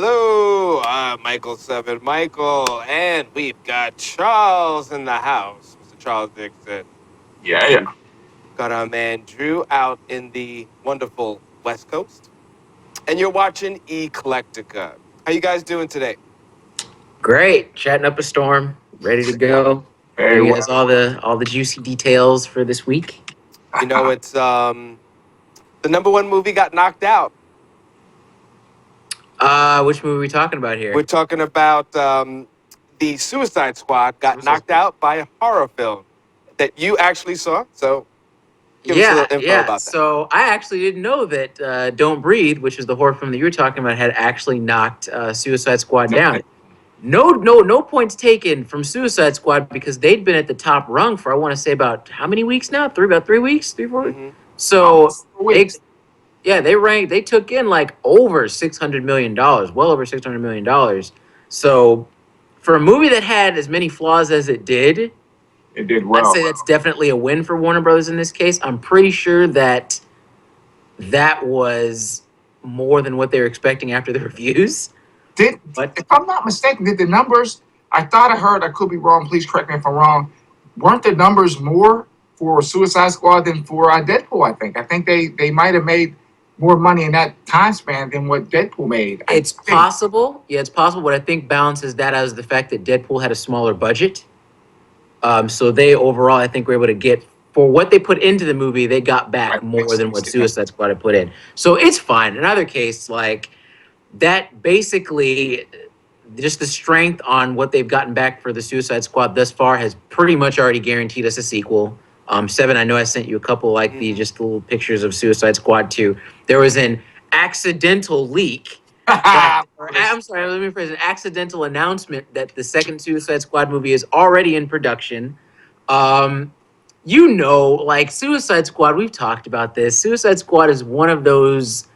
Hello, Michael Seven Michael, and we've got Charles in the house, Mr. Charles Dixon. Yeah, yeah. Got our man Drew out in the wonderful West Coast, and you're watching Eclecticka. How you guys doing today? Great, chatting up a storm, ready to go. Hey, Give you what? guys all the juicy details for this week. You know, it's the number one movie got knocked out. Which movie are we talking about We're here? talking about the Suicide Squad got Suicide knocked Squad. out by a horror film that you actually saw. So give us a Yeah, little info yeah. about that. So I actually didn't know that "Don't Breathe," which is the horror film that you were talking about, had actually knocked Suicide Squad down. No points taken from Suicide Squad because they'd been at the top rung for I want to say about how many weeks now? About 3 weeks, 3 4 weeks. Hmm. So Almost 4 weeks. yeah, they took in like over $600 million, well over $600 million. So for a movie that had as many flaws as it did, It did I'd well. say that's definitely a win for Warner Brothers in this case. I'm pretty sure that that was more than what they were expecting after the reviews. Did But if I'm not mistaken, did the numbers? I thought I heard. I could be wrong. Please correct me if I'm wrong. Weren't the numbers more for Suicide Squad than for Deadpool? I think they might have made more money in that time span than what Deadpool made. I it's think. possible. Yeah, it's possible. What I think balances that out is the fact that Deadpool had a smaller budget. So they overall, I think, were able to get for what they put into the movie, they got back Right, more makes than what sense. Yeah. Suicide Squad had put in. So it's fine. In either case, like that, basically, just the strength on what they've gotten back for the Suicide Squad thus far has pretty much already guaranteed us a sequel. Seven, I know I sent you a couple like the Hmm. just little pictures of Suicide Squad 2. There was an accidental leak that, or I'm sorry, let me rephrase, an accidental announcement that the second Suicide Squad movie is already in production. Um, like Suicide Squad, we've talked about this. Suicide Squad is one of those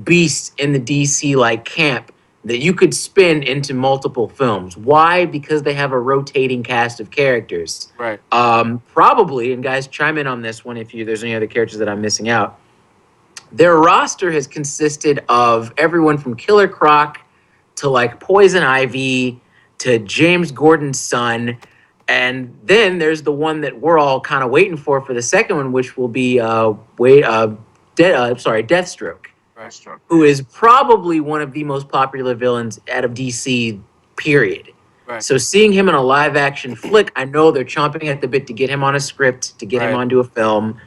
beasts in the DC like camp that you could spin into multiple films. Why? Because they have a rotating cast of characters. Right. Probably, and guys, chime in on this one if you there's any other characters that I'm missing out. Their roster has consisted of everyone from Killer Croc to like Poison Ivy to James Gordon's son. And then there's the one that we're all kind of waiting for the second one, which will be Deathstroke, Right. who is probably one of the most popular villains out of DC, period. Right. So seeing him in a live action flick, I know they're chomping at the bit to get him on a script, to get him Right. onto a film.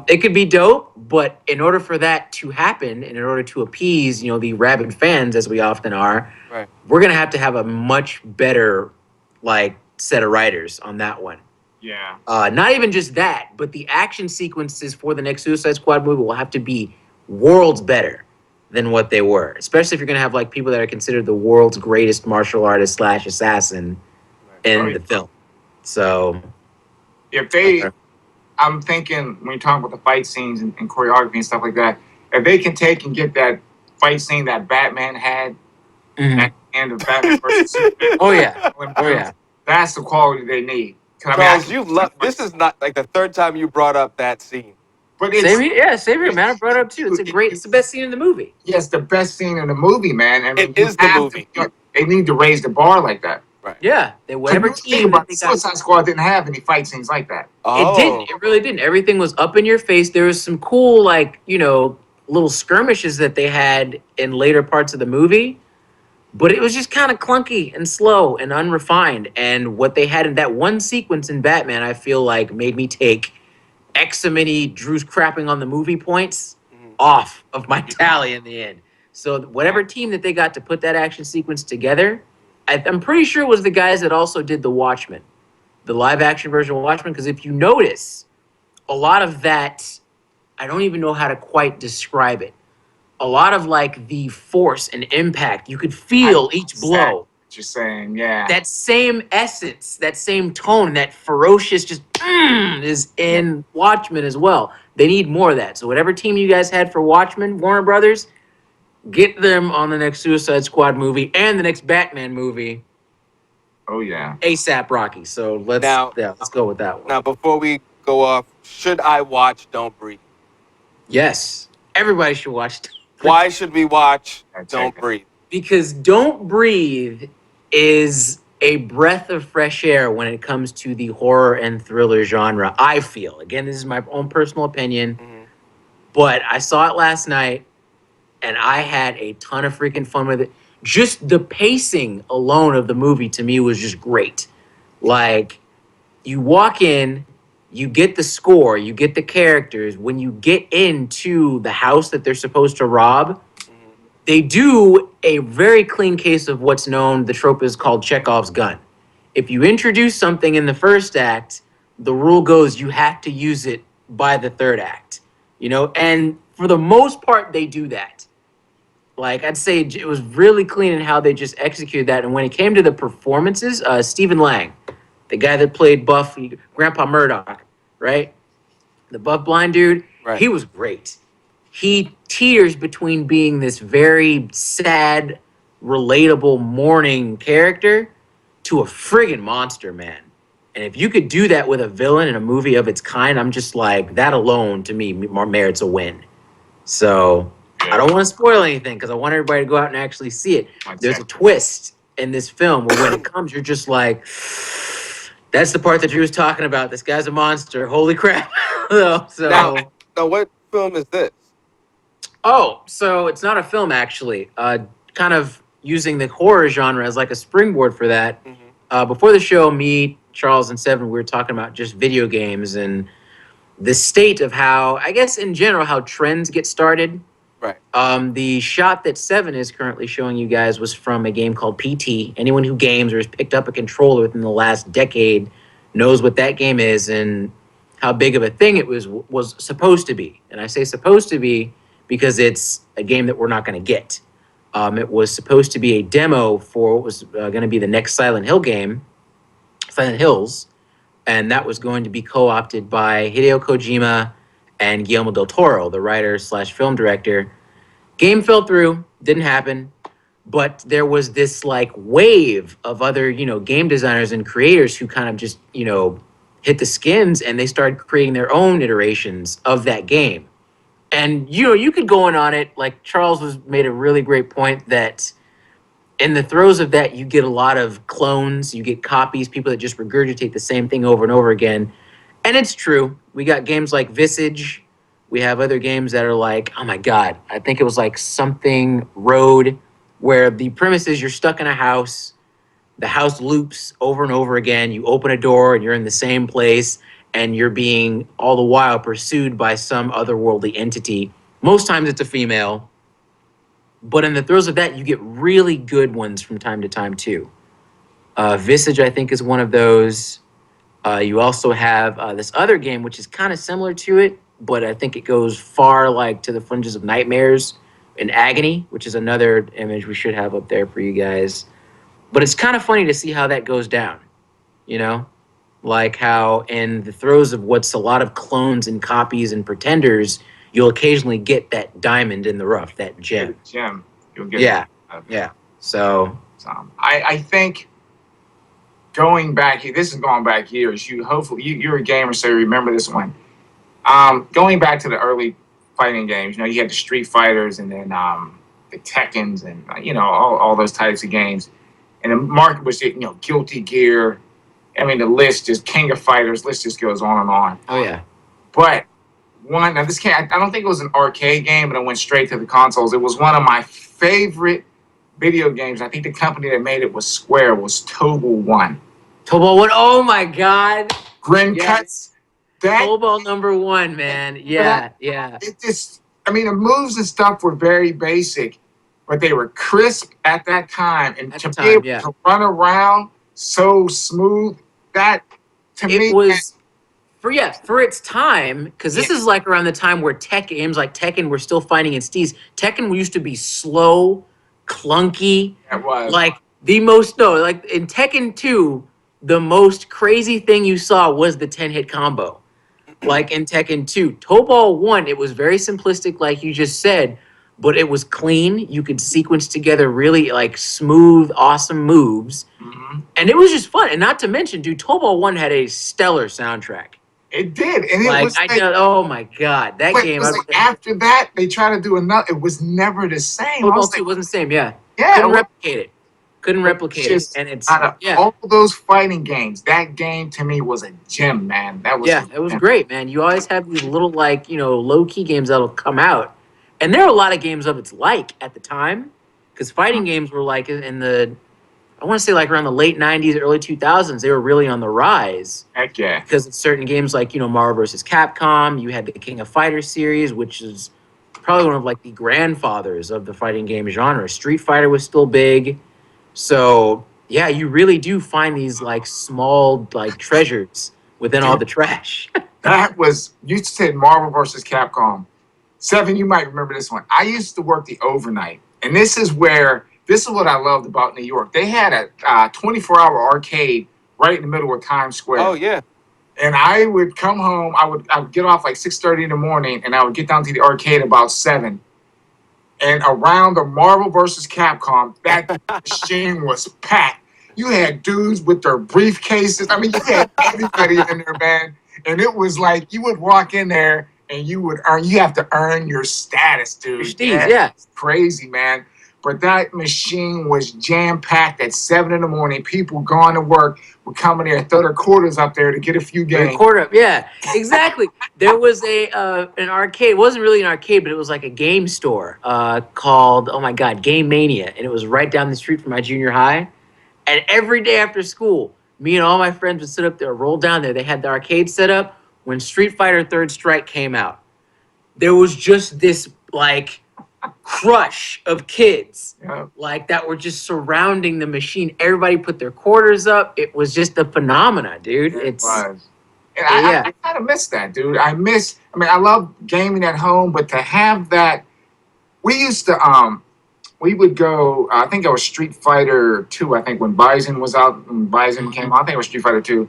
It could be dope, but in order for that to happen, and in order to appease, the rabid fans, as we often are, Right. we're gonna have to have a much better, like, set of writers on that one. Yeah. Not even just that, but the action sequences for the next Suicide Squad movie will have to be worlds better than what they were. Especially if you're gonna have like people that are considered the world's greatest martial artist slash assassin Right. in the film. So If they, I'm thinking when you're talking about the fight scenes and choreography and stuff like that, if they can take and get that fight scene that Batman had mhm. at the end of Batman versus Superman, Oh yeah, oh yeah. that's the quality they need. 'Cause, Charles, you love this is not like the third time you brought up that scene. but it's Same here, man. I brought it up too. It's the best scene in the movie. yes, the best scene in the movie, man. I mean, It is the movie. they need to raise the bar like that. Right. Yeah, whatever Think team that about they it, got. Suicide Squad didn't have any fight scenes like that. It didn't. Oh. It really didn't. Everything was up in your face. There was some cool, like, little skirmishes that they had in later parts of the movie, but it was just kind of clunky and slow and unrefined. And what they had in that one sequence in Batman, I feel like made me take X so many Drew's crapping on the movie points Mhm. off of my tally in the end. So whatever team that they got to put that action sequence together, I'm pretty sure it was the guys that also did The Watchmen, the live action version of Watchmen. Because if you notice, a lot of that, I don't even know how to quite describe it. A lot of like the force and impact, you could feel each blow. What you're saying, yeah. That same essence, that same tone, that ferocious just is in Watchmen as well. They need more of that. So whatever team you guys had for Watchmen, Warner Brothers, get them on the next Suicide Squad movie and the next Batman movie Oh yeah. ASAP Rocky. So Now, let's go with that one. now before we go off, should I watch Don't Breathe? Yes, everybody should watch. Why should we watch Check Don't it. Breathe? Because Don't Breathe is a breath of fresh air when it comes to the horror and thriller genre, I feel. Again, this is my own personal opinion, Mhm. but I saw it last night and I had a ton of freaking fun with it. Just the pacing alone of the movie to me was just great. Like, you walk in, you get the score, you get the characters. When you get into the house that they're supposed to rob, Mhm. they do a very clean case of what's known, the trope is called Chekhov's gun. If you introduce something in the first act, the rule goes you have to use it by the third act. And for the most part, they do that. Like, I'd say it was really clean in how they just executed that. And when it came to the performances, Stephen Lang, the guy that played Buffy, Grandpa Murdoch, right? The buff blind dude, Right. he was great. He teeters between being this very sad, relatable mourning character to a friggin' monster, man. And if you could do that with a villain in a movie of its kind, I'm just like, that alone to me merits a win. So I don't want to spoil anything because I want everybody to go out and actually see it. There's a twist in this film where when it comes, you're just like, that's the part that Drew was talking about. This guy's a monster. Holy crap. Now, So, now, what film is this? oh, so it's not a film actually. Kind of using the horror genre as like a springboard for that. Hmm. Before the show, me, Charles, and Seven, we were talking about just video games and the state of how, I guess in general, how trends get started. Right. The shot that Seven is currently showing you guys was from a game called PT. Anyone who games or has picked up a controller within the last decade knows what that game is and how big of a thing it was supposed to be. And I say supposed to be because it's a game that we're not going to get. It was supposed to be a demo for what was going to be the next Silent Hill game, Silent Hills, and that was going to be co-opted by Hideo Kojima and Guillermo del Toro, the writer slash film director. Game fell through, didn't happen, but there was this like wave of other, game designers and creators who kind of just, hit the skins and they started creating their own iterations of that game. And you could go in on it, like Charles was made a really great point that in the throes of that, you get a lot of clones, you get copies, people that just regurgitate the same thing over and over again. And it's true. We got games like Visage. We have other games that are like, oh my God, I think it was like something Road, where the premise is you're stuck in a house. The house loops over and over again. You open a door and you're in the same place and you're being all the while pursued by some otherworldly entity. Most times it's a female. But in the throes of that, you get really good ones from time to time too. Visage, I think, is one of those. You also have this other game, which is kind of similar to it, but I think it goes far like to the fringes of Nightmares and Agony, which is another image we should have up there for you guys. But it's kind of funny to see how that goes down, you know? Like how in the throes of what's a lot of clones and copies and pretenders, you'll occasionally get that diamond in the rough, that gem. Gem. You'll get Yeah, it. yeah. So I think going back here, this is going back years. You're a gamer, so you remember this one. Going back to the early fighting games, you had the Street Fighters and then the Tekkens and all those types of games. And the market was Guilty Gear. I mean, the list just King of Fighters. List just goes on and on. oh yeah. But now this can't. I don't think it was an arcade game, but it went straight to the consoles. It was one of my favorite video games. I think the company that made it was Square. Was Tobal One. Tobal 1, oh my God. Grin Yes. cuts. That Tobal number 1, man. Yeah, yeah. it just. I mean, the moves and stuff were very basic, but they were crisp at that time, and At to the be time, able yeah. to run around so smooth, that to me It was for its time, because this is like around the time where tech games like Tekken were still fighting in steez. Tekken used to be slow, clunky, that was. like like in Tekken 2, the most crazy thing you saw was the 10-hit combo. Like in Tekken 2. Tobal 1, it was very simplistic, like you just said, but it was clean. You could sequence together really like smooth, awesome moves. Mhm. And it was just fun. And not to mention, dude, Tobal 1 had a stellar soundtrack. It did, and it Like, was I know, oh my God, that but game. it was like after that they tried to do another. It was never the same. I Tobal was 2 like, wasn't the same, yeah. Yeah, Couldn't well, replicate it. Couldn't it's replicate it. just And it's out of yeah, all those fighting games, that game to me was a gem, man. That was a yeah, it was gem. great, man. You always have these little like, low key games that'll come out. And there are a lot of games of its like at the time. Because fighting games were like in the I want to say like around the late 90s, early 2000s, they were really on the rise Heck yeah. because of certain games like, Marvel versus Capcom. You had the King of Fighters series, which is probably one of like the grandfathers of the fighting game genre. Street Fighter was still big. So, yeah, you really do find these like small like treasures within all Dude, the trash. that was, you said Marvel versus Capcom. Seven, you might remember this one. I used to work the overnight, and this is what I loved about New York. They had a 24-hour arcade right in the middle of Times Oh Square. yeah. And I would come home. I would get off like 6:30 in the morning, and I would get down to the arcade about 7. And around the Marvel versus Capcom, that machine was packed. You had dudes with their briefcases. I mean, you had everybody in there, man. And it was like you would walk in there and you would earn. You have to earn your status, dude. Prestige, Yeah, yeah. crazy, man. But that machine was jam packed at 7 in the morning. People gone to work would come in there, throw their quarters up there to get a few games. Record up, yeah, exactly. There was a an arcade. It wasn't really an arcade, but it was like a game store called oh my god, Game Mania, and it was right down the street from my junior high. And every day after school, me and all my friends would sit up there, roll down there. They had the arcade set up. When Street Fighter Third Strike came out, there was just this like crush of kids Yeah. like that were just surrounding the machine. Everybody put their quarters up. It was just a phenomena, dude. It It's was. And yeah. I kind of miss that, dude. I mean, I love gaming at home, but to have that, we used to, we would go, I think it was Street Fighter 2, I think when Bison was out, when Bison came out, I think it was Street Fighter 2.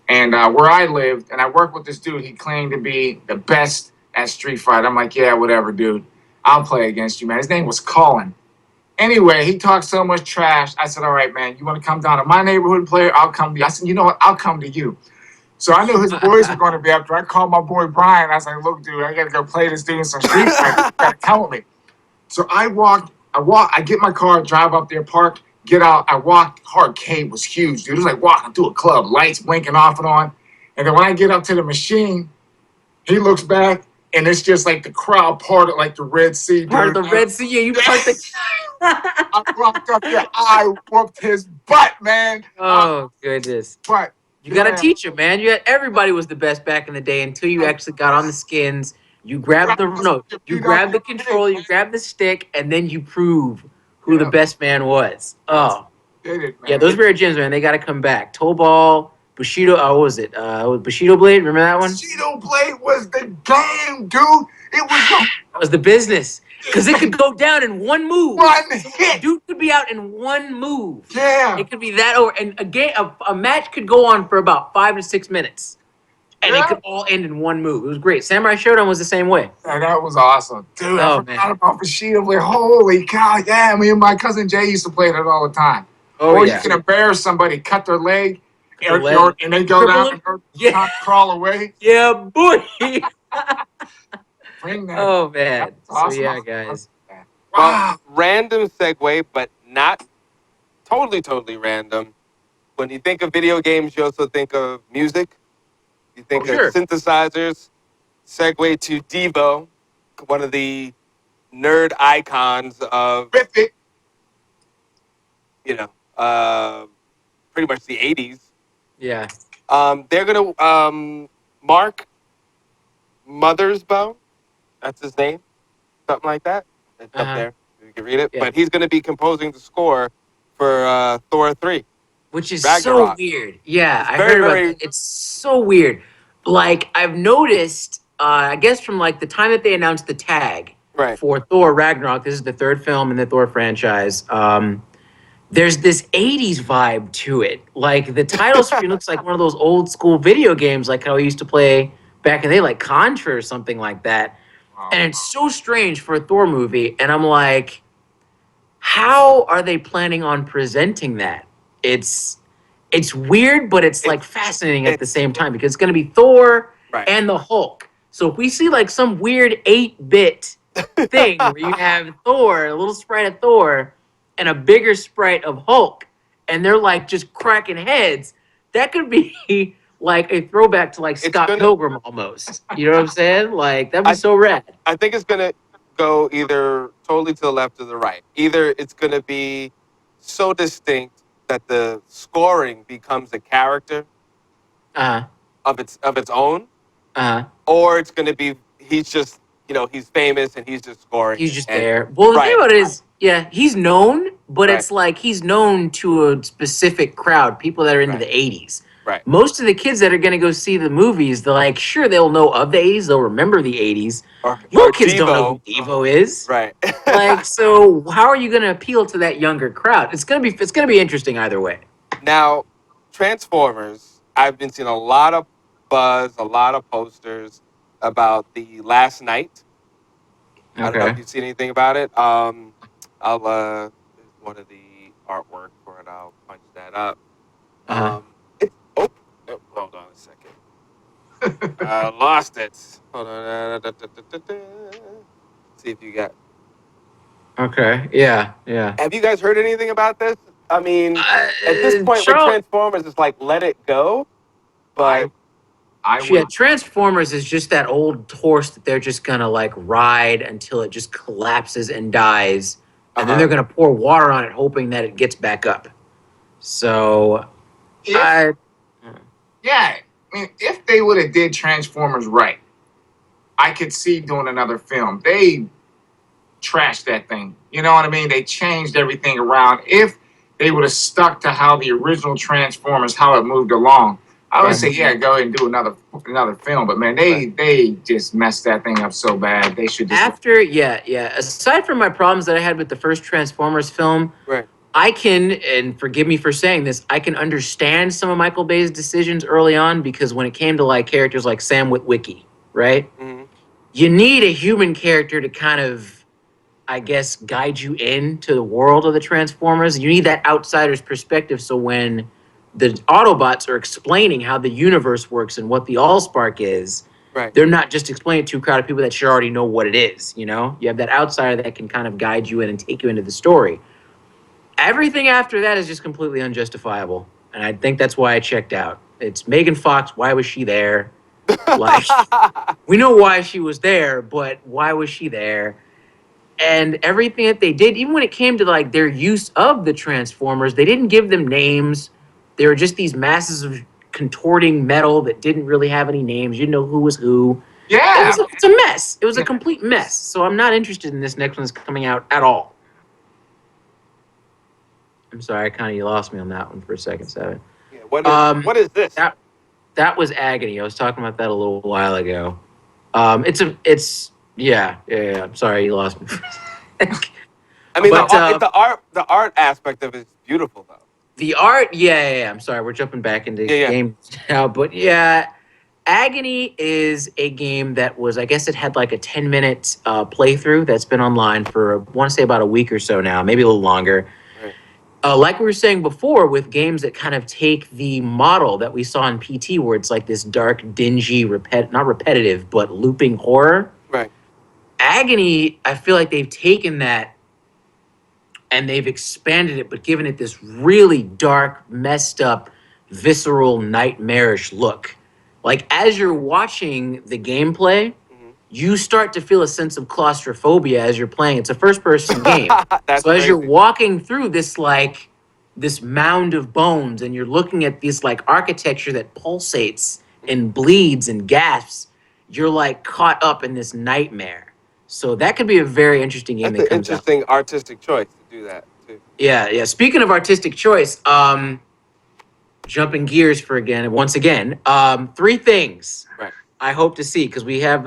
And where I lived, and I worked with this dude, he claimed to be the best at Street Fighter. I'm like, yeah, whatever, dude. I'll play against you, man. His name was Colin. Anyway, he talked so much trash. I said, all right, man, you want to come down to my neighborhood and play? I'll come to you. I said, you know what? I'll come to you. So I knew his boys were going to be up there. I called my boy Brian. I was like, look, dude, I got to go play this dude in some Street Fighter. You got to come with me. So I get my car, drive up there, park, get out. I walked. Arcade was huge, dude. It was like walking through a club, lights blinking off and on. And then when I get up to the machine, he looks back, and it's just like the crowd parted like the Red Sea, Part of dude. the Red Sea. Yeah, you part the. I walked up there. I whooped his butt, man. Oh goodness! But You got to yeah, teach him, man. You had everybody was the best back in the day until you actually got on the skins. You grabbed the no, you grabbed the controller, you grabbed the stick, and then you prove who the yeah, best man was. Oh did it, yeah, man. those rare gems, man. They got to come back. Toe ball, Bushido. What was it? Bushido blade. Remember that one? Cheeto Blade was the game, dude. It was the That was the business because it could go down in one move. one hit. Dude could be out in one move. Yeah, It could be that over, and a game, a match could go on for about 5 to 6 minutes, and it yeah. could all end in one move. It was great. Samurai Showdown was the same way. Yeah, that was awesome, dude. I Oh forgot man. about Bushido Blade. Holy cow! Yeah, me and my cousin Jay used to play that all the time. Oh Or you yeah. can embarrass somebody, cut their leg, Their leg. and they go Cripple down them. and they're Yeah. trying to crawl away. Yeah, boy. Bring that. Oh That man. was So awesome. yeah, guys. Well, Wow. random segue, but not totally random. When you think of video games, you also think of music. You think Oh, of Sure. synthesizers. Segue to Devo, one of the nerd icons of Rip it. you know uh, pretty much the '80s. Yeah. They're gonna Mark Mothersbaugh, that's his name, something like that. It's up Uh-huh. there. You can read it. Yeah. But he's going to be composing the score for Thor 3. Which is so Ragnarok. weird. Yeah, It's I very, heard about very- that. It's so weird. Like I've noticed, I guess from like the time that they announced the tag Right. for Thor Ragnarok, this is the third film in the Thor franchise. There's this 80s vibe to it. Like the title screen looks like one of those old school video games, like how we used to play back in the day, like Contra or something like that. Wow. And it's so strange for a Thor movie. And I'm like, how are they planning on presenting that? It's weird, but it's like fascinating at the same time because it's going to be Thor Right. and the Hulk. So if we see like some weird 8-bit thing where you have Thor, a little sprite of Thor, and a bigger sprite of Hulk, and they're like just cracking heads. That could be like a throwback to like It's Scott gonna. Pilgrim almost. You know what I'm saying? Like that'd be I so rad. I think it's gonna go either totally to the left or the right. Either it's gonna be so distinct that the scoring becomes a character Uh of its own, uh or it's gonna be he's just he's famous and he's just scoring He's just and there. Well, the thing right, about it is, yeah, he's known, but right, it's like he's known to a specific crowd, people that are into right, the 80s. right. Most of the kids that are going to go see the movies, they're like, sure, they'll know of the 80s, they'll remember the 80s. Or Little kids don't know who Devo, Devo is. right. Like, so how are you going to appeal to that younger crowd? It's going to be interesting either way. Now, Transformers, I've been seeing a lot of buzz, a lot of posters about the last night. I don't know if Okay. you've seen anything about it. I'll there's one of the artwork for it. I'll punch that up. Uh-huh. It's hold on a second. I lost it. Hold on. See if you got. Okay. Yeah. Yeah. Have you guys heard anything about this? I mean, at this point with Charles, Transformers, it's like let it go. I But I yeah, would. Transformers is just that old horse that they're just gonna like ride until it just collapses and dies, and then uh they're gonna pour water on it, hoping that it gets back up. So, If I yeah, I mean, if they would have did Transformers right, I could see doing another film. They trashed that thing. You know what I mean? They changed everything around. If they would have stuck to how the original Transformers, how it moved along, I would right, say, yeah, go ahead and do another film. But man, right. they just messed that thing up so bad. They should just. after yeah. Aside from my problems that I had with the first Transformers film, Right. I can, and forgive me for saying this, I can understand some of Michael Bay's decisions early on because when it came to like characters like Sam Witwicky, right? Hmm. You need a human character to kind of, I guess, guide you into the world of the Transformers. You need that outsider's perspective. So when the Autobots are explaining how the universe works and what the Allspark is, Right. they're not just explaining it to a crowd of people that should already know what it is. You know, you have that outsider that can kind of guide you in and take you into the story. Everything after that is just completely unjustifiable, and I think that's why I checked out. It's Megan Fox. Why was she there? Like, we know why she was there, but why was she there? And everything that they did, even when it came to like their use of the Transformers, they didn't give them names. They were just these masses of contorting metal that didn't really have any names. You didn't know who was who. Yeah, It's a mess. It was a yeah. complete mess. So I'm not interested in this next one that's coming out at all. I'm sorry, I kind of lost me on that one for a second, Seven. Yeah. Um, What is this? that that was Agony. I was talking about that a little while ago. It's yeah. I'm sorry, you lost me. I mean, But the art aspect of it is beautiful though. the art, yeah. I'm sorry, we're jumping back into Yeah, yeah. games now, but yeah, Agony is a game that was, I guess, it had like a 10-minute playthrough that's been online for I want to say about a week or so now, maybe a little longer. Right. Like we were saying before, with games that kind of take the model that we saw in PT, where it's like this dark, dingy, not repetitive, but looping horror. Right. Agony, I feel like they've taken that and they've expanded it, but given it this really dark, messed up, visceral, nightmarish look. Like as you're watching the gameplay, Hmm. you start to feel a sense of claustrophobia as you're playing. It's a first-person game. That's So as you're crazy. walking through this mound of bones and you're looking at this like architecture that pulsates Mhm. and bleeds and gasps, you're like caught up in this nightmare. So that could be a very interesting game That's that an comes out. interesting artistic choice to do that too. Yeah. Speaking of artistic choice, jumping gears for once again, three things Right. I hope to see because we have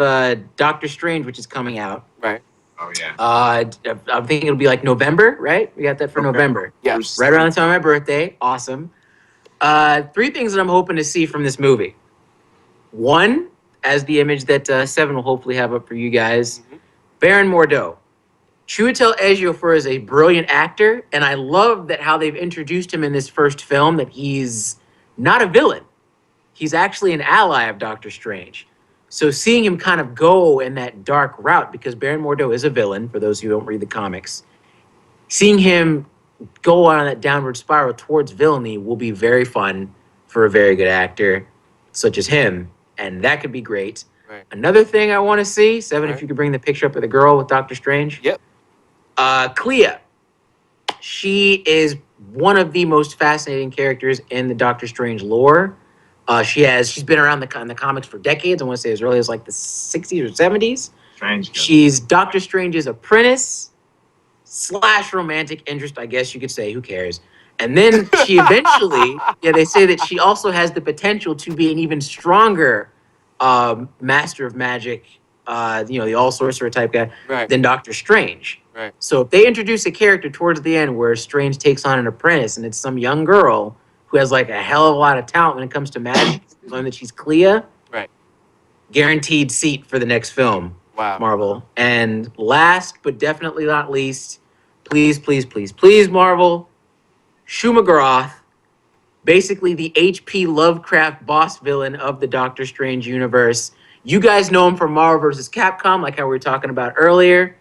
Doctor Strange, which is coming out. Right. Oh yeah. I'm thinking it'll be like November, right? We got that for November. Yes. Right around the time of my birthday. Awesome. Three things that I'm hoping to see from this movie. One, as the image that Seven will hopefully have up for you guys, Hmm. Baron Mordo. Chiwetel Ejiofor is a brilliant actor, and I love that how they've introduced him in this first film that he's not a villain. He's actually an ally of Doctor Strange. So seeing him kind of go in that dark route, because Baron Mordo is a villain, for those who don't read the comics, seeing him go on that downward spiral towards villainy will be very fun for a very good actor such as him, and that could be great. Right. Another thing I want to see, Seven, if Right. you could bring the picture up of the girl with Doctor Strange. Yep. Clea. She is one of the most fascinating characters in the Doctor Strange lore. She's been around in the comics for decades. I want to say as early as like the 60s or 70s. Strange. She's Doctor Strange's apprentice slash romantic interest, I guess you could say. Who cares? And then she eventually, yeah, they say that she also has the potential to be an even stronger master of magic, the all sorcerer type guy, Right. than Doctor Strange. Right. So if they introduce a character towards the end where Strange takes on an apprentice and it's some young girl who has like a hell of a lot of talent when it comes to magic, learn that she's Clea, Right. guaranteed seat for the next film. Wow. Marvel. And last but definitely not least, please, please, please, please, Marvel, Shuma Gorath, basically the H.P. Lovecraft boss villain of the Doctor Strange universe. You guys know him from Marvel vs. Capcom, like how we were talking about earlier.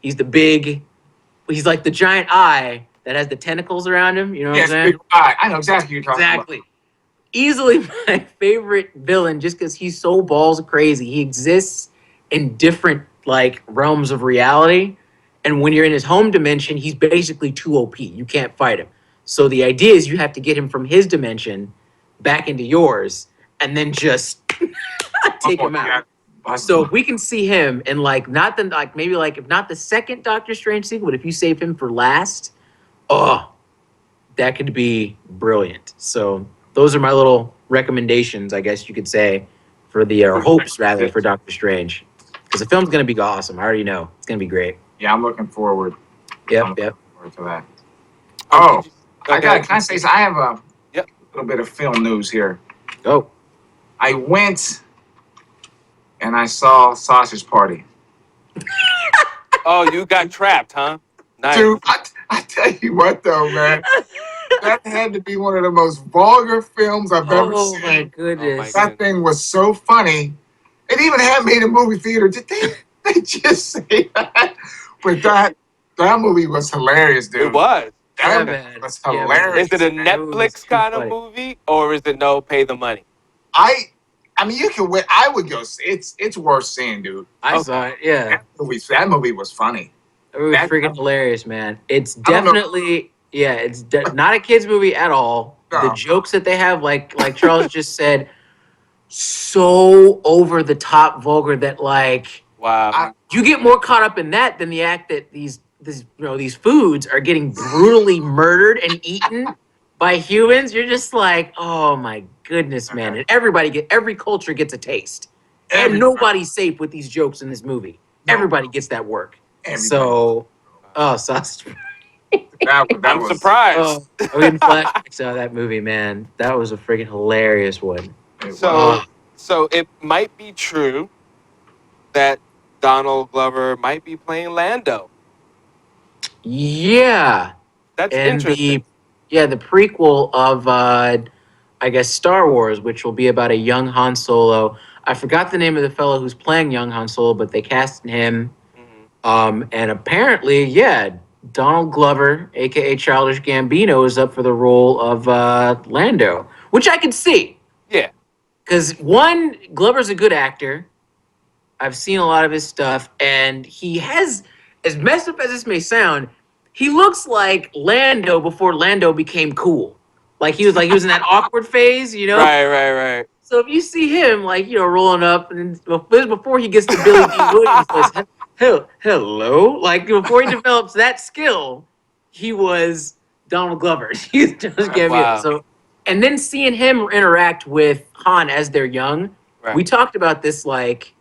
He's he's like the giant eye that has the tentacles around him. You know what I'm saying? Big eye. I know exactly what you're talking about. Exactly. Easily my favorite villain just because he's so balls crazy. He exists in different like realms of reality. And when you're in his home dimension, he's basically too OP. You can't fight him. So the idea is you have to get him from his dimension back into yours and then just take him out. So if we can see him in like not the like maybe like if not the second Doctor Strange sequel, but if you save him for last, oh, that could be brilliant. So those are my little recommendations, I guess you could say, for the or hopes rather for Doctor Strange, because the film's gonna be awesome. I already know it's gonna be great. Yeah, I'm looking forward. Yep. Forward to that. Oh, Okay. can I say so? I have a Yep. little bit of film news here. Oh, I went and I saw Sausage Party. Oh, you got trapped, huh? Nice. Dude, I tell you what though, man. That had to be one of the most vulgar films I've ever oh seen. my goodness. That thing was so funny. It even had me in a movie theater. Did they just say that? But that movie was hilarious, dude. It was. That Yeah, movie man. was Yeah, man. hilarious. Is it a That movie was Netflix too kind of funny. movie, or is it no pay the money? I mean, you can wait. I would go. It's worth seeing, dude. I saw it. Yeah, That movie was funny. it was That- freaking hilarious, man. It's I don't know. definitely it's not a kids movie at all. The No. jokes that they have, like Charles just said, so over the top vulgar that like Wow. you get more caught up in that than the act that these foods are getting brutally murdered and eaten by humans. You're just like, oh my goodness, man. And every culture gets a taste. And Everybody. nobody's safe with these jokes in this movie. No. Everybody gets that work. Everybody. So sausage. that I'm was surprised. I'm getting flashbacks out of that movie, man. That was a freaking hilarious one. it So, was. so it might be true that Donald Glover might be playing Lando. Yeah. That's And interesting. the prequel of I guess Star Wars, which will be about a young Han Solo. I forgot the name of the fellow who's playing young Han Solo, but they cast him. And apparently, yeah, Donald Glover, aka Childish Gambino, is up for the role of Lando, which I could see. Yeah. Because one, Glover's a good actor. I've seen a lot of his stuff, and he has, as messed up as this may sound, he looks like Lando before Lando became cool. Like he was in that awkward phase, you know. Right. So if you see him rolling up, and this is before he gets to Billy D. Williams, voice, hello, like before he develops that skill, he was Donald Glover. He's just Gambino. Wow. So, and then seeing him interact with Han as they're young, Right. we talked about this like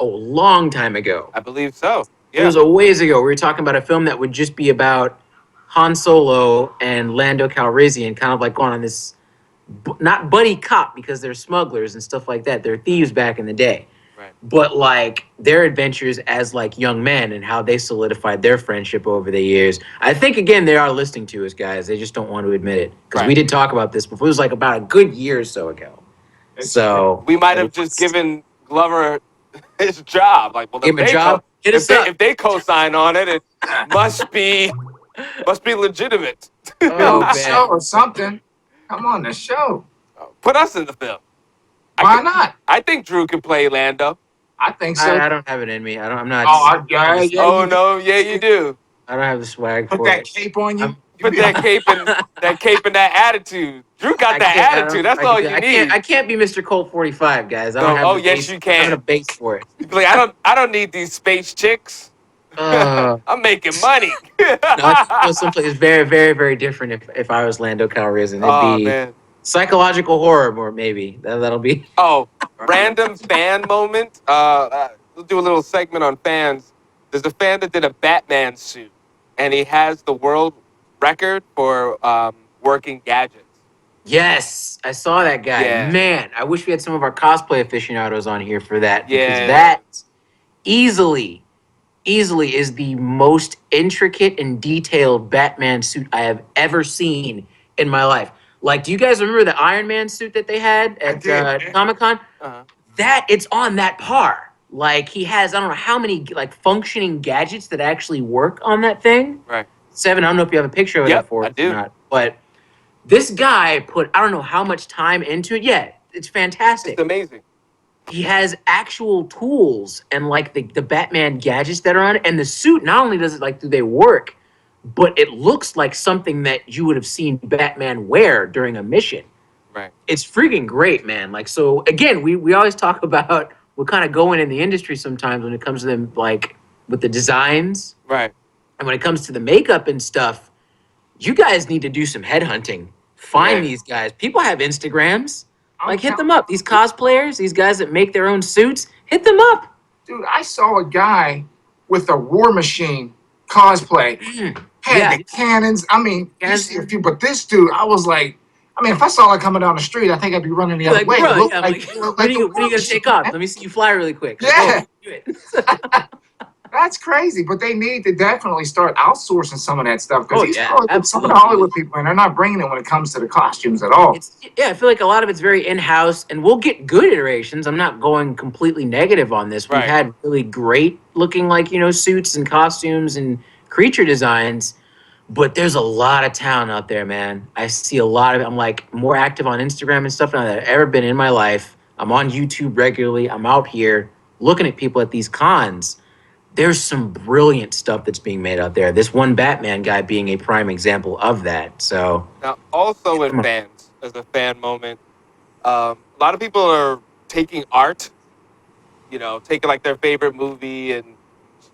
a long time ago. I believe so. It Yeah. was a ways ago. We were talking about a film that would just be about Han Solo and Lando Calrissian, kind of like going on this, not buddy cop because they're smugglers and stuff like that. They're thieves back in the day. Right. But like their adventures as like young men and how they solidified their friendship over the years. I think again they are listening to us, guys. They just don't want to admit it because we Right. did talk about this before. It was like about a good year or so ago. So We might have just given Glover his job. Like, well, give him a job. Hit us up. if they co-sign on it, it must be Must be legitimate. Film Oh the show man, or something. Come on, the show. Put us in the film. I Why could. not? I think Drew can play Lando. I think so. I don't have it in me. I don't. I'm not. Oh, I don't have yeah, this. yeah, Oh you do. no, yeah, you do. I don't have the swag Put for that it. cape on you. I'm. You Put be that like, cape and that attitude. Drew got I that can't. I attitude. don't. That's I can all do. you need. I can't be Mr. Colt 45, guys. I don't No, have oh the yes, base. you I don't have can. a base for it. You'd be like, I don't need these space chicks. Uh, I'm making money. no, it's someplace. It's very, very, very different. If I was Lando Calrissian, it'd Oh be man. psychological horror, more maybe. That'll be. Oh, random fan moment. We'll do a little segment on fans. There's a fan that did a Batman suit, and he has the world record for working gadgets. Yes, I saw that guy. Yeah, Man, I wish we had some of our cosplay aficionados on here for that because yeah, that easily, easily is the most intricate and detailed Batman suit I have ever seen in my life. Like, do you guys remember the Iron Man suit that they had I at did. Comic Con? uh-huh. That it's on that par. Like he has, I don't know how many like functioning gadgets that actually work on that thing. Right. Seven, I don't know if you have a picture of that Yep, for I us or do. not, but this guy put I don't know how much time into it. Yeah, it's It's fantastic. amazing. He has actual tools and like the Batman gadgets that are on it. And the suit, not only does it like do they work, but it looks like something that you would have seen Batman wear during a mission. Right. It's freaking great, man. Like so again, we always talk about we're kind of going in the industry sometimes when it comes to them like with the designs Right. and when it comes to the makeup and stuff, you guys need to do some headhunting. Find Yeah. these guys. People have Instagrams. I'm Like hit telling them up. These cosplayers, these guys that make their own suits, hit them up. dude, I saw a guy with a War Machine cosplay. Had Yeah. the cannons. I mean, you Cannons. see a few, but this dude, I was like, I mean, if I saw it coming down the street, I think I'd be running the You're other like, way. It bro, looked yeah, I'm like, like, it looked when like are the you War gonna Machine, take off? man. Let me see you fly really quick. Like, Yeah, do it. that's crazy. But they need to definitely start outsourcing some of that stuff because Oh these yeah, Some of the absolutely. Hollywood people, and they're not bringing it when it comes to the costumes at all. It's yeah, I feel like a lot of it's very in-house and we'll get good iterations. I'm not going completely negative on this. We've Right. had really great looking like, suits and costumes and creature designs, but there's a lot of talent out there, man. I see a lot of it. I'm like more active on Instagram and stuff now than I've ever been in my life. I'm on YouTube regularly. I'm out here looking at people at these cons. There's some brilliant stuff that's being made out there. This one Batman guy being a prime example of that. So, Now, also in come on. fans, as a fan moment, a lot of people are taking art, taking like their favorite movie and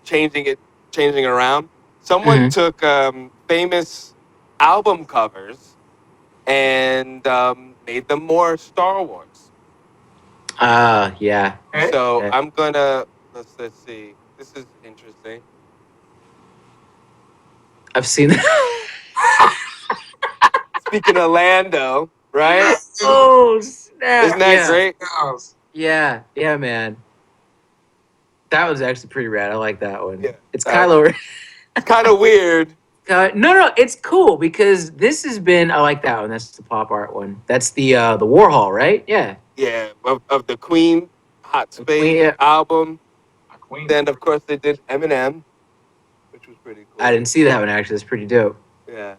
changing it, changing it around. Someone Mhm. took famous album covers and made them more Star Wars. Yeah. Okay? So Yeah. I'm gonna let's see. This is interesting. I've seen that. Speaking of Lando, right? Oh, snap. Isn't that Yeah. great? Yeah. Yeah, man. That was actually pretty rad. I like that one. Yeah. It's Kylo Ren. It's kind of weird. No, it's cool because this has been. I like that one. That's the pop art one. That's the Warhol, right? Yeah. Yeah, of the Queen Hot The Space Queen, yeah. album. A queen. Then of course they did Eminem, which was pretty cool. I didn't see that one actually. That's pretty dope. Yeah.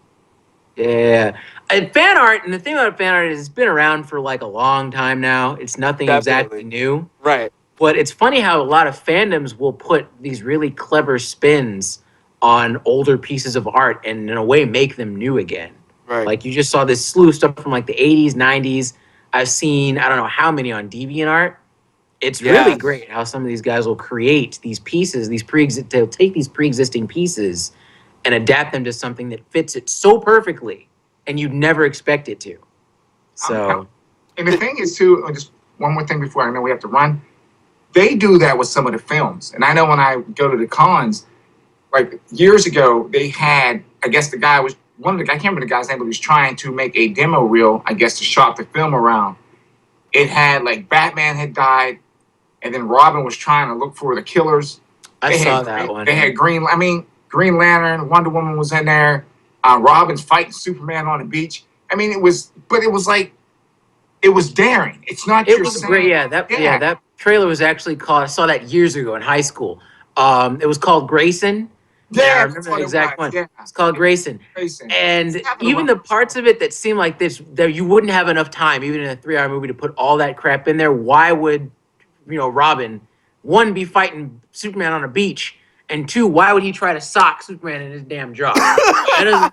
Yeah. And fan art, and the thing about fan art is it's been around for like a long time now. It's nothing exactly Definitely. new. Right. But it's funny how a lot of fandoms will put these really clever spins on older pieces of art and in a way make them new again. Right. Like you just saw this slew of stuff from like the 80s, 90s. I've seen I don't know how many on DeviantArt. It's really Yes. great how some of these guys will create these pieces, they'll take these pre-existing pieces and adapt them to something that fits it so perfectly and you'd never expect it to. So And the thing is, too, just one more thing before I know we have to run. They do that with some of the films. And I know when I go to the cons, like years ago, they had, I guess the guy was, I can't remember the guy's name, but he was trying to make a demo reel, I guess, to shop the film around. It had, like, Batman had died, and then Robin was trying to look for the killers. I They saw had that one. They had Green Lantern, Wonder Woman was in there. Robin's fighting Superman on the beach. I mean, it was like, it was daring. It's not It your was same. great. Yeah, that trailer was actually called. I saw that years ago in high school. It was called Grayson, Yeah, I Yeah, remember that's that what it exact was. one. Yeah, It's called Grayson. Grayson. It's And happened even around. the parts of it that seem like this, that you wouldn't have enough time, even in a 3 hour movie, to put all that crap in there. Why would, Robin, one, be fighting Superman on a beach, and two, why would he try to sock Superman in his damn jaw? That doesn't.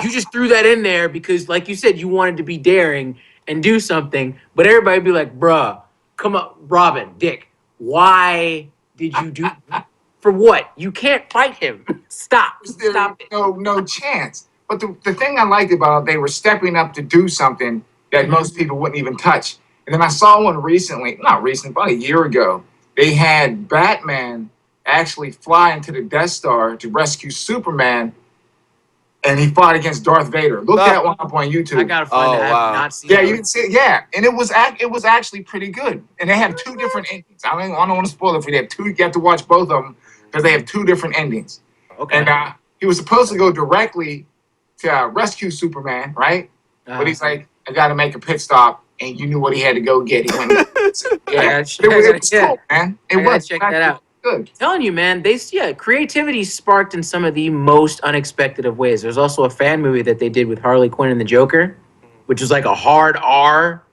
You just threw that in there because, like you said, you wanted to be daring and do something, but everybody would be like, bruh, come on, Robin, Dick, why did you do for what? You can't fight him. Stop. There Stop it. no chance. But the thing I liked about it, they were stepping up to do something that Mhm. most people wouldn't even touch. And then I saw one recently, not recent, about a year ago. They had Batman actually fly into the Death Star to rescue Superman, and he fought against Darth Vader. Look Ah, that one up on I YouTube. gotta find that. oh I have wow. not seen Yeah, that you one. can see it. Yeah, and it was actually pretty good. And they have two different endings. I don't want to spoil it for you. They have two. You have to watch both of them because they have two different endings. And Okay. he was supposed to go directly to rescue Superman, right? But Uh, he's like, I got to make a pit stop, and you knew what he had to go get. He went. I Yeah, gotta, I it gotta, was yeah, cool, man. It I gotta was check that actually out. good. Telling you, man, creativity sparked in some of the most unexpected of ways. There's also a fan movie that they did with Harley Quinn and the Joker, which is like a hard R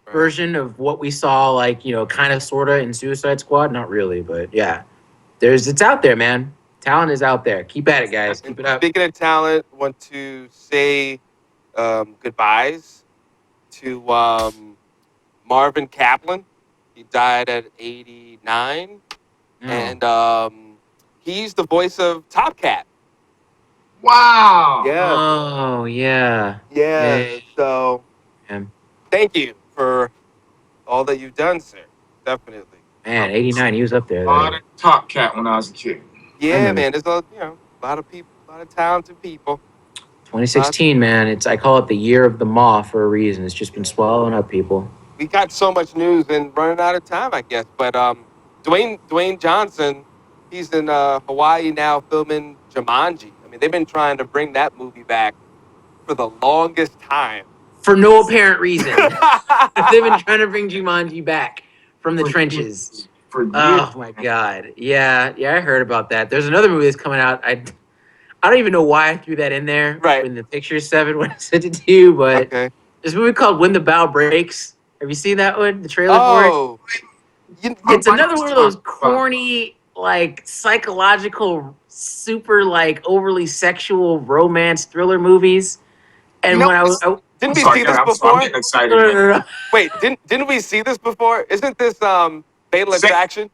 Right. version of what we saw, like, kind of sorta in Suicide Squad. Not really, but yeah. It's out there, man. Talent is out there. Keep at it, guys. And Keep it up. speaking of talent, want to say goodbyes to Marvin Kaplan. He died at 89, No. and he's the voice of Top Cat. Wow. Yeah, Oh yeah. Yeah. yeah. So Yeah. thank you for all that you've done, sir. Definitely. I Man, was 89, he was up there a lot then. of Top Cat when I was a kid. I Yeah, remember man. There's a lot of people, a lot of talented people. Lots. 2016, man. I call it the year of the moth for a reason. It's just been Yeah. swallowing up people. We got so much news and running out of time, I guess. But Dwayne Johnson, he's in Hawaii now filming Jumanji. I mean, they've been trying to bring that movie back for the longest time. For no apparent reason. They've been trying to bring Jumanji back from the For trenches. years. For years. Oh my god. Yeah, I heard about that. There's another movie that's coming out. I don't even know why I threw that in there Right. in the picture 7 when I sent it to you, but Okay. there's a movie called When the Bow Breaks. Have you seen that one? The trailer for it? Oh, My It's wife another was one of those talking about. corny, like psychological, super like overly sexual romance thriller movies. You And know, when I'm didn't we sorry. see Yeah, this I'm before? getting excited, no, no, man. no, no. Wait, didn't we see this before? Isn't this Fatal Say, Attraction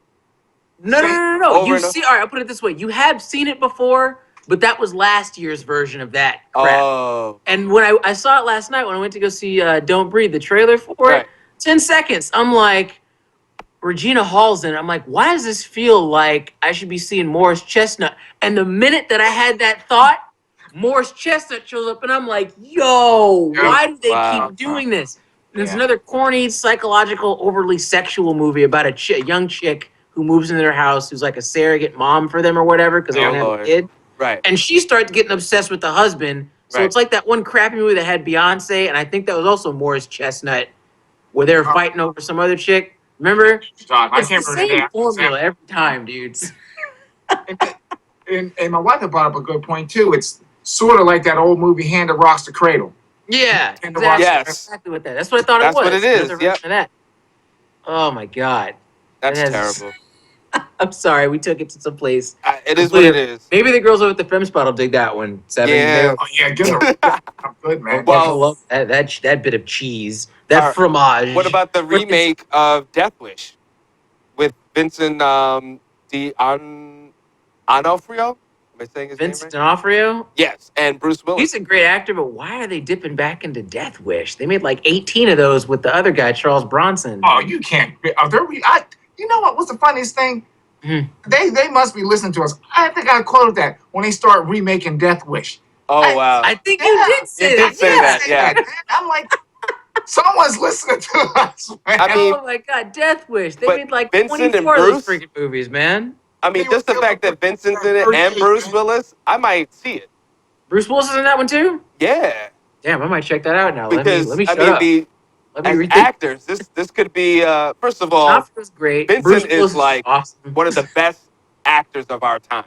No, no, say, no, no, no. over You and over? see, all right, I'll put it this way. You have seen it before, but that was last year's version of that crap. Oh, And when I saw it last night when I went to go see Don't Breathe, the trailer for it, right. 10 seconds, I'm like, Regina Hall's in it. I'm like, why does this feel like I should be seeing Morris Chestnut? And the minute that I had that thought, Morris Chestnut shows up, and I'm like, yo, yeah, why do they Wow. keep doing this? And it's yeah. another corny, psychological, overly sexual movie about a young chick who moves into their house who's like a surrogate mom for them or whatever because they Oh want to have a Lord. kid. Right. And she starts getting obsessed with the husband. So Right. it's like that one crappy movie that had Beyonce, and I think that was also Morris Chestnut, where they were Oh, fighting over some other chick. Remember? John, I It's the can't remember the same actor's name. formula every time, dudes. And, and my wife had brought up a good point too. It's sort of like that old movie Hand that Rocks the Cradle. Yeah, Hand that rocks. exactly. Yes. Exactly what that. That's what I thought That's it what was. it is. Another Yep. version of that. Oh my god. That That's has. terrible. I'm sorry, we took it to some place. It is what it is. Maybe the girls over at the Fem Spot will dig that one. 7. Yeah. Oh yeah, give them. I'm good, man. Well, Love that bit of cheese, that all right. fromage. What about the What is- remake of Death Wish with Vincent D'Onofrio? Am I saying his name Vincent right? D'Onofrio? Yes, and Bruce Willis. He's a great actor, but why are they dipping back into Death Wish? They made like 18 of those with the other guy, Charles Bronson. Oh, you can't. Are there? You know what? What's the funniest thing? Mhm. They must be listening to us. I think I quoted that when they start remaking Death Wish. Oh wow. I think Yeah, you did say You did that. say yeah. that, yeah. man. I'm like, someone's listening to us, man. I mean, Oh my god, Death Wish. They but made like Vincent and 24 of those Bruce. freaking movies, man. I mean, They just the were fact that killing Vincent's in it and 38, Bruce man. Willis, I might see it. Bruce Willis is in that one too? Yeah, Damn, I might check that out now. because Let me I shut mean, up. Let me as rethink. actors, this could be first of all, D'Onofrio's great. Bruce Vincent Willis is like awesome. one of the best actors of our time.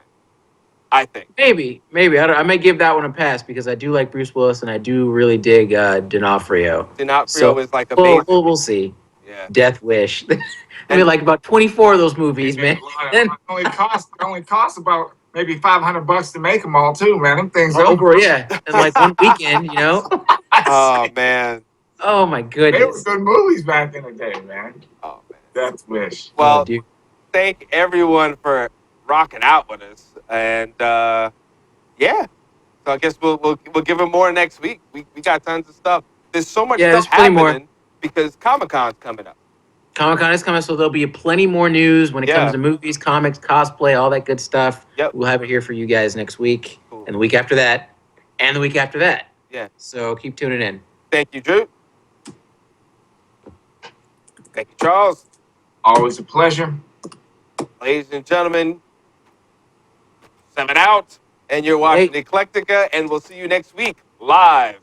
I think. Maybe. I may give that one a pass because I do like Bruce Willis and I do really dig D'Onofrio. D'Onofrio So is like amazing. we'll see. Yeah. Death Wish. I And mean, like about 24 of those movies, man. It only costs about maybe $500 to make them all too, man. Them things over. Over, yeah, and like one weekend, you know. oh man. Oh my They were goodness. good movies back in the day, man. Oh man. Death Wish. Oh, Well, dude. thank everyone for rocking out with us. And yeah. So I guess we'll give it more next week. We got tons of stuff. There's so much Yeah, stuff there's plenty more. happening because Comic-Con's coming up. Comic-Con is coming, so there'll be plenty more news when it Yeah. comes to movies, comics, cosplay, all that good stuff. Yep. We'll have it here for you guys next week, Cool. and the week after that, and the week after that. Yeah. So keep tuning in. Thank you, Drew. Thank you, Charles. Always a pleasure. Ladies and gentlemen, 7 out. And you're watching Eclecticka, and we'll see you next week live